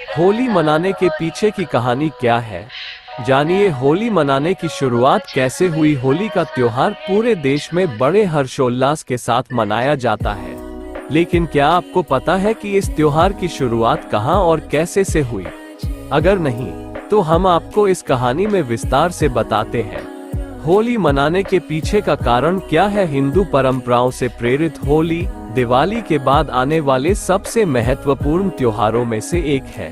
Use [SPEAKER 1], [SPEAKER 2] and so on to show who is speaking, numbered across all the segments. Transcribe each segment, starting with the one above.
[SPEAKER 1] होली मनाने के पीछे की कहानी क्या है? जानिए होली मनाने की शुरुआत कैसे हुई। होली का त्योहार पूरे देश में बड़े हर्षोल्लास के साथ मनाया जाता है, लेकिन क्या आपको पता है कि इस त्योहार की शुरुआत कहां और कैसे से हुई? अगर नहीं, तो हम आपको इस कहानी में विस्तार से बताते हैं। होली मनाने के पीछे का कारण क्या है? हिंदू परंपराओं से प्रेरित होली दिवाली के बाद आने वाले सबसे महत्वपूर्ण त्योहारों में से एक है।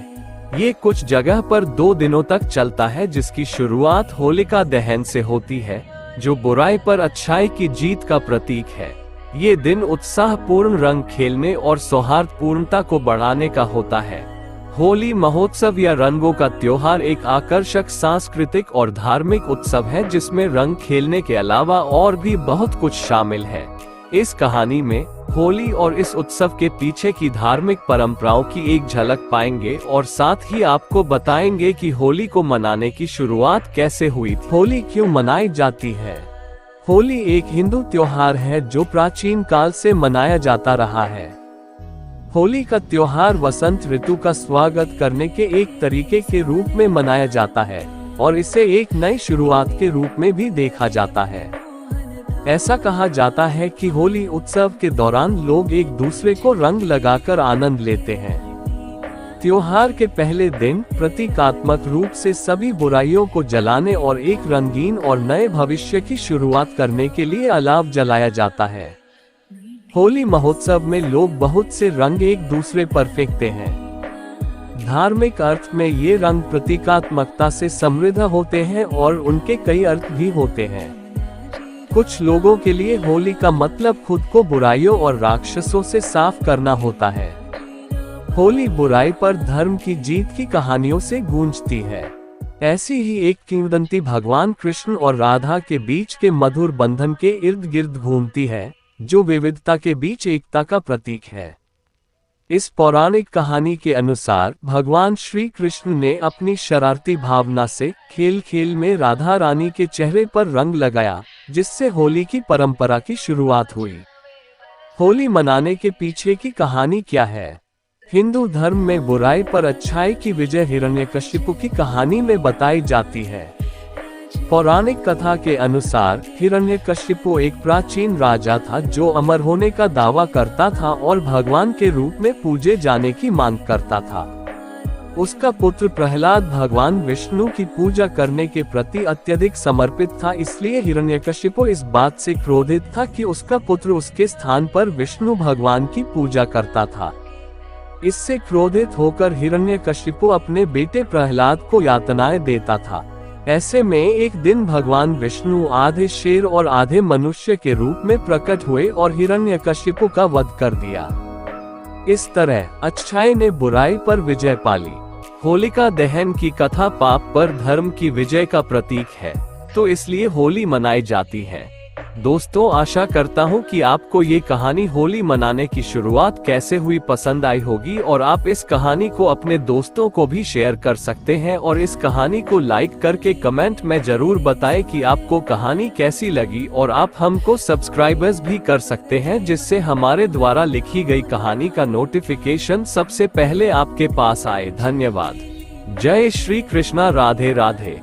[SPEAKER 1] ये कुछ जगह पर 2 दिनों तक चलता है, जिसकी शुरुआत होलिका दहन से होती है, जो बुराई पर अच्छाई की जीत का प्रतीक है। ये दिन उत्साहपूर्ण रंग खेलने और सौहार्दपूर्णता को बढ़ाने का होता है। होली महोत्सव या रंगों का त्योहार एक आकर्षक सांस्कृतिक और धार्मिक उत्सव है, जिसमें रंग खेलने के अलावा और भी बहुत कुछ शामिल है। इस कहानी में होली और इस उत्सव के पीछे की धार्मिक परंपराओं की एक झलक पाएंगे और साथ ही आपको बताएंगे कि होली को मनाने की शुरुआत कैसे हुई। होली क्यों मनाई जाती है? होली एक हिंदू त्योहार है जो प्राचीन काल से मनाया जाता रहा है। होली का त्योहार वसंत ऋतु का स्वागत करने के एक तरीके के रूप में मनाया जाता है और इसे एक नई शुरुआत के रूप में भी देखा जाता है। ऐसा कहा जाता है कि होली उत्सव के दौरान लोग एक दूसरे को रंग लगाकर आनंद लेते हैं। त्योहार के पहले दिन प्रतीकात्मक रूप से सभी बुराइयों को जलाने और एक रंगीन और नए भविष्य की शुरुआत करने के लिए अलाव जलाया जाता है। होली महोत्सव में लोग बहुत से रंग एक दूसरे पर फेंकते हैं। धार्मिक अर्थ में ये रंग प्रतीकात्मकता से समृद्ध होते हैं और उनके कई अर्थ भी होते हैं। कुछ लोगों के लिए होली का मतलब खुद को बुराइयों और राक्षसों से साफ करना होता है। होली बुराई पर धर्म की जीत की कहानियों से गूंजती है। ऐसी ही एक किंवदंती भगवान कृष्ण और राधा के बीच के मधुर बंधन के इर्द गिर्द घूमती है, जो विविधता के बीच एकता का प्रतीक है। इस पौराणिक कहानी के अनुसार भगवान श्री कृष्ण ने अपनी शरारती भावना से खेल खेल में राधा रानी के चेहरे पर रंग लगाया, जिससे होली की परंपरा की शुरुआत हुई। होली मनाने के पीछे की कहानी क्या है? हिंदू धर्म में बुराई पर अच्छाई की विजय हिरण्यकशिपु की कहानी में बताई जाती है। पौराणिक कथा के अनुसार हिरण्यकशिपु एक प्राचीन राजा था जो अमर होने का दावा करता था और भगवान के रूप में पूजे जाने की मांग करता था। उसका पुत्र प्रहलाद भगवान विष्णु की पूजा करने के प्रति अत्यधिक समर्पित था, इसलिए हिरण्यकशिपु इस बात से क्रोधित था कि उसका पुत्र उसके स्थान पर विष्णु भगवान की पूजा करता था। इससे क्रोधित होकर हिरण्यकशिपु अपने बेटे प्रहलाद को यातनाएं देता था। ऐसे में एक दिन भगवान विष्णु आधे शेर और आधे मनुष्य के रूप में प्रकट हुए और हिरण्यकशिपु का वध कर दिया। इस तरह अच्छाई ने बुराई पर विजय पाली। होलिका दहन की कथा पाप पर धर्म की विजय का प्रतीक है, तो इसलिए होली मनाई जाती है। दोस्तों, आशा करता हूँ कि आपको ये कहानी होली मनाने की शुरुआत कैसे हुई पसंद आई होगी और आप इस कहानी को अपने दोस्तों को भी शेयर कर सकते हैं और इस कहानी को लाइक करके कमेंट में जरूर बताएं कि आपको कहानी कैसी लगी और आप हमको सब्सक्राइबर्स भी कर सकते हैं, जिससे हमारे द्वारा लिखी गई कहानी का नोटिफिकेशन सबसे पहले आपके पास आए। धन्यवाद। जय श्री कृष्णा। राधे राधे।